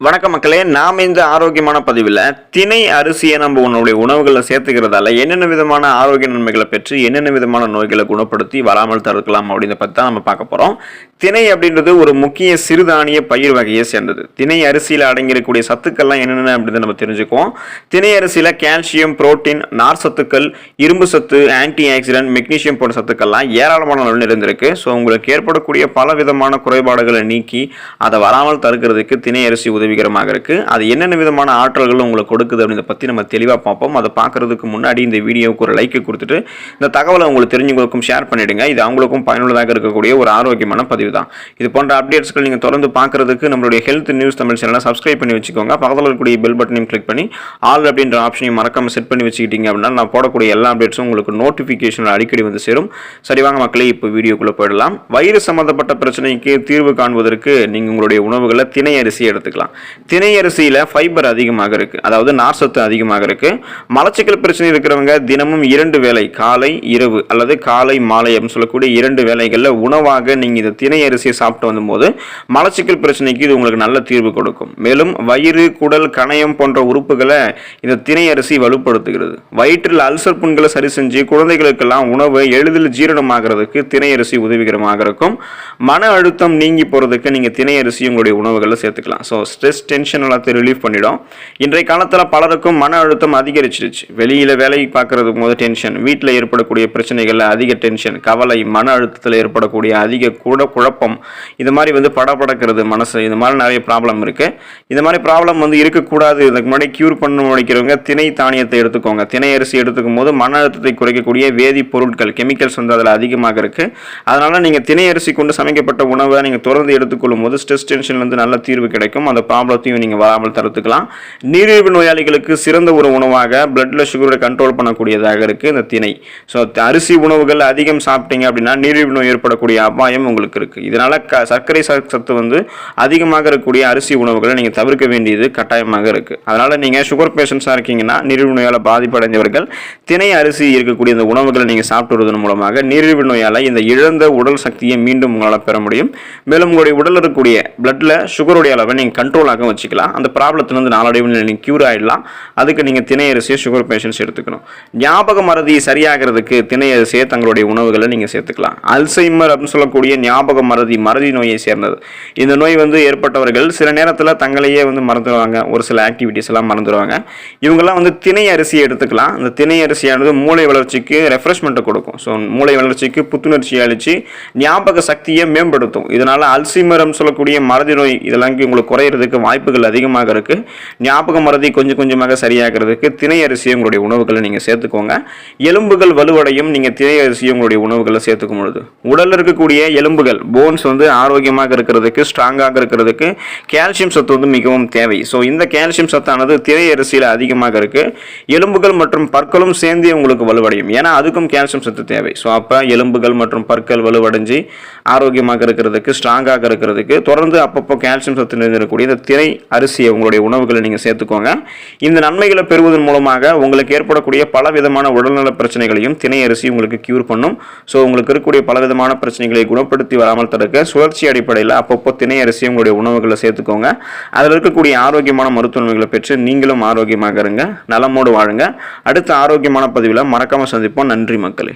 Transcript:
வணக்கம் மக்களே, நாம் இந்த ஆரோக்கியமான பதிவில் திணை அரிசியை நம்ம உன்னுடைய உணவுகளில் சேர்த்துக்கிறதால என்னென்ன விதமான ஆரோக்கிய நன்மைகளை பெற்று என்னென்ன விதமான நோய்களை குணப்படுத்தி வராமல் தடுக்கலாம் அப்படின்னு பற்றி தான் நம்ம பார்க்க போகிறோம். திணை அப்படின்றது ஒரு முக்கிய சிறுதானிய பயிர் வகையை சேர்ந்தது. திணை அரிசியில் அடங்கியிருக்கக்கூடிய சத்துக்கள்லாம் என்னென்ன அப்படின்னு நம்ம தெரிஞ்சுக்குவோம். திணை அரிசியில் கால்சியம், புரோட்டீன், நார் சத்துக்கள், இரும்பு சத்து, ஆன்டி ஆக்சிடென்ட், மெக்னீசியம் போன்ற சத்துக்கள்லாம் ஏராளமான அளவில் இருந்திருக்கு. ஸோ உங்களுக்கு ஏற்படக்கூடிய பல விதமான குறைபாடுகளை நீக்கி அதை வராமல் தடுக்கிறதுக்கு திணை அரிசி உதவிகரமாக இருக்கு. அது என்னென்ன விதமான ஆற்றல்கள் உங்களுக்கு கொடுக்குது அப்படின்றத பற்றி நம்ம தெளிவாக பார்ப்போம். அதை பார்க்கறதுக்கு முன்னாடி இந்த வீடியோவுக்கு ஒரு லைக் கொடுத்துட்டு இந்த தகவலை உங்களுக்கு தெரிஞ்சவங்களுக்கும் ஷேர் பண்ணிடுங்க. இது அவங்களுக்கும் பயனுள்ளதாக இருக்கக்கூடிய ஒரு ஆரோக்கியமான பதிவு தான். இது போன்ற அப்டேட்ஸ்கள் நீங்கள் தொடர்ந்து பார்க்கறதுக்கு நம்மளுடைய ஹெல்த் நியூஸ் தமிழ் சேனலை சப்ஸ்கிரைப் பண்ணி வச்சுக்கோங்க. பக்கத்தில் இருக்கக்கூடிய பெல் பட்டனையும் கிளிக் பண்ணி ஆல் அப்படின்ற ஆப்ஷனையும் மறக்காம செட் பண்ணி வச்சுக்கிட்டீங்க அப்படின்னா நான் போடக்கூடிய எல்லா அப்டேட்ஸும் உங்களுக்கு நோட்டிஃபிகேஷன் அடிக்கடி வந்து சேரும். சரி வாங்க மக்களே, இப்போ வீடியோக்குள்ளே போயிடலாம். வயிறு சம்பந்தப்பட்ட பிரச்சனைக்கு தீர்வு காண்பதற்கு நீங்கள் உங்களுடைய உணவுகளை திணை அரிசி எடுத்துக்கலாம். திணை அரிசியில் ஃபைபர் அதிகமாக இருக்கு, அதாவது நார்சத்து அதிகமாக இருக்கு. மலச்சிக்கல் பிரச்சனை இருக்கிறவங்க தினமும் 2 வேளை, காலை இரவு அல்லது காலை மாலை அப்படின்னு சொல்லக்கூடிய 2 வேளைகளில் உணவாக நீங்கள் இந்த திணை அரிசியை சாப்பிட்டு வந்தபோது மலச்சிக்கல் பிரச்சனைக்கு இது உங்களுக்கு நல்ல தீர்வு கொடுக்கும். மேலும் வயிறு, குடல், கணையம் போன்ற உறுப்புகளை இந்த திணை அரிசி வலுப்படுத்துகிறது. வயிற்றில் அல்சர் புண்களை சரி செஞ்சு குழந்தைகளுக்கெல்லாம் உணவு எளிதில் ஜீரணமாகிறதுக்கு திணை அரிசி உதவிகரமாக இருக்கும். மன அழுத்தம் நீங்கி போகிறதுக்கு நீங்கள் திணை அரிசி உங்களுடைய உணவுகளில் சேர்த்துக்கலாம். ஸோ ஸ்ட்ரெஸ், டென்ஷன் எல்லாத்தையும் ரிலீஃப் பண்ணிடும். இன்றைய காலத்தில் பலருக்கும் மன அழுத்தம் அதிகரிச்சிருச்சு. வெளியில் வேலை பார்க்கறதுக்கு போது டென்ஷன், வீட்டில் ஏற்படக்கூடிய பிரச்சனைகளில் அதிக டென்ஷன், கவலை, மன அழுத்தத்தில் ஏற்படக்கூடிய அதிக குழப்பம், இது மாதிரி படபடக்கிறது மனசு, இது மாதிரி நிறைய ப்ராப்ளம் இருக்கு. இந்த மாதிரி ப்ராப்ளம் இருக்கக்கூடாது, இதுக்கு முன்னாடி கியூர் பண்ண நினைக்கிறவங்க திணை தானியத்தை எடுத்துக்கோங்க. திணை அரிசி எடுத்துக்கும் போது மன அழுத்தத்தை குறைக்கக்கூடிய வேதி பொருட்கள், கெமிக்கல்ஸ் அதில் அதிகமாக இருக்கு. அதனால நீங்கள் திணை அரிசி கொண்டு சமைக்கப்பட்ட உணவை நீங்கள் தொடர்ந்து எடுத்துக்கொள்ளும் போது ஸ்ட்ரெஸ், டென்ஷன்லேருந்து நல்ல தீர்வு கிடைக்கும். அந்த ப்ராப்ளத்தையும் நீங்கள் வராமல் தடுத்துக்கலாம். நீரிழிவு நோயாளிகளுக்கு சிறந்த ஒரு உணவாக பிளட்ல சுகரை கண்ட்ரோல் பண்ணக்கூடியதாக இருக்கு இந்த திணை. ஸோ அரிசி உணவுகள் அதிகம் சாப்பிட்டீங்க அப்படின்னா நீரிழிவு நோய் ஏற்படக்கூடிய அபாயம் உங்களுக்கு இருக்கு. இதனால சர்க்கரை சத்து அதிகமாக இருக்கக்கூடிய அரிசி உணவுகளை நீங்கள் தவிர்க்க வேண்டியது கட்டாயமாக இருக்கு. அதனால நீங்க சுகர் பேஷண்ட்ஸா இருக்கீங்கன்னா, நீரிழிவு நோயால் பாதிப்படைந்தவர்கள் திணை அரிசி இருக்கக்கூடிய இந்த உணவுகளை நீங்க சாப்பிட்டு வருவதன் மூலமாக நீரிழிவு நோயால இந்த இழந்த உடல் சக்தியை மீண்டும் உங்களால் பெற முடியும். மேலும் உங்களுடைய உடல் இருக்கக்கூடிய பிளட்ல சுகருடைய அளவை நீங்க கண்ட்ரோலாக வச்சுக்கலாம். அந்த ப்ராப்ளத்திலிருந்து நாளடைவில் நீங்கள் கியூர் ஆகிடலாம். அதுக்கு நீங்கள் திணை அரிசியை சுகர் பேஷண்ட்ஸ் எடுத்துக்கணும். ஞாபக மறதி சரியாகிறதுக்கு திணை அரிசியை தங்களுடைய உணவுகளை நீங்கள் சேர்த்துக்கலாம். அல்சைமர் அப்படின்னு சொல்லக்கூடிய ஞாபக மறதி நோயை சேர்ந்தது. இந்த நோய் ஏற்பட்டவர்கள் சில நேரத்தில் தங்களையே மறந்துடுவாங்க, ஒரு சில ஆக்டிவிட்டிஸ் எல்லாம் மறந்துடுவாங்க. இவங்கெல்லாம் திணை அரிசியை எடுத்துக்கலாம். இந்த திணை அரிசியானது மூளை வளர்ச்சிக்கு ரெஃப்ரெஷ்மெண்ட்டை கொடுக்கும். ஸோ மூளை வளர்ச்சிக்கு புத்துணர்ச்சி அளித்து ஞாபக சக்தியை மேம்படுத்தும். இதனால அல்சைமர் சொல்லக்கூடிய மறதி நோய் இதெல்லாம் உங்களுக்கு குறையிறதுக்கு வாய்ப்புகள் அதிகமாக இருக்கு. ஞாபக மறதி கொஞ்சம் கொஞ்சமாக சரியாகிறதுக்கு திணை அரிசியை உங்களுடைய உணவுகளை நீங்கள் சேர்த்துக்கோங்க. எலும்புகள் வலுவடையும் நீங்கள் திணை அரிசியை உங்களுடைய உணவுகளை சேர்த்துக்கும் பொழுது. உடலில் இருக்கக்கூடிய எலும்புகள், போன்ஸ் ஆரோக்கியமாக இருக்கிறதுக்கு, ஸ்ட்ராங்காக இருக்கிறதுக்கு கால்சியம் சத்து மிகவும் தேவை. ஸோ இந்த கால்சியம் சத்தானது திணை அரிசியில் அதிகமாக இருக்கு. எலும்புகள் மற்றும் பற்களும் சேர்ந்து உங்களுக்கு வலுவடையும். ஏன்னா அதுக்கும் கால்சியம் சத்து தேவை. ஸோ அப்போ எலும்புகள் மற்றும் பற்கள் வலுவடைஞ்சு ஆரோக்கியமாக இருக்கிறதுக்கு, ஸ்ட்ராங்காக இருக்கிறதுக்கு தொடர்ந்து அப்பப்போ கால்சியம் சத்து நிறைந்திருக்கக்கூடிய இந்த திணை அரிசியை உங்களுடைய உணவுகளை நீங்கள் சேர்த்துக்கோங்க. இந்த நன்மைகளை பெறுவதன் மூலமாக உங்களுக்கு ஏற்படக்கூடிய பல விதமான உடல்நல பிரச்சனைகளையும் திணை அரிசி உங்களுக்கு கியூர் பண்ணும். ஸோ உங்களுக்கு இருக்கக்கூடிய பல விதமான பிரச்சனைகளை குணப்படுத்தி வராமல் தடுக்க சுழற்சி அடிப்படையில் அப்பப்போ திணை அரிசி உங்களுடைய உணவுகளை சேர்த்துக்கோங்க. அதில் இருக்கக்கூடிய ஆரோக்கியமான மருத்துவ நன்மைகளை பெற்று நீங்களும் ஆரோக்கியமாக இருங்க, நலமோடு வாழுங்க. அடுத்த ஆரோக்கியமான பதிவில் மறக்காம சந்திப்போம். நன்றி மக்களே.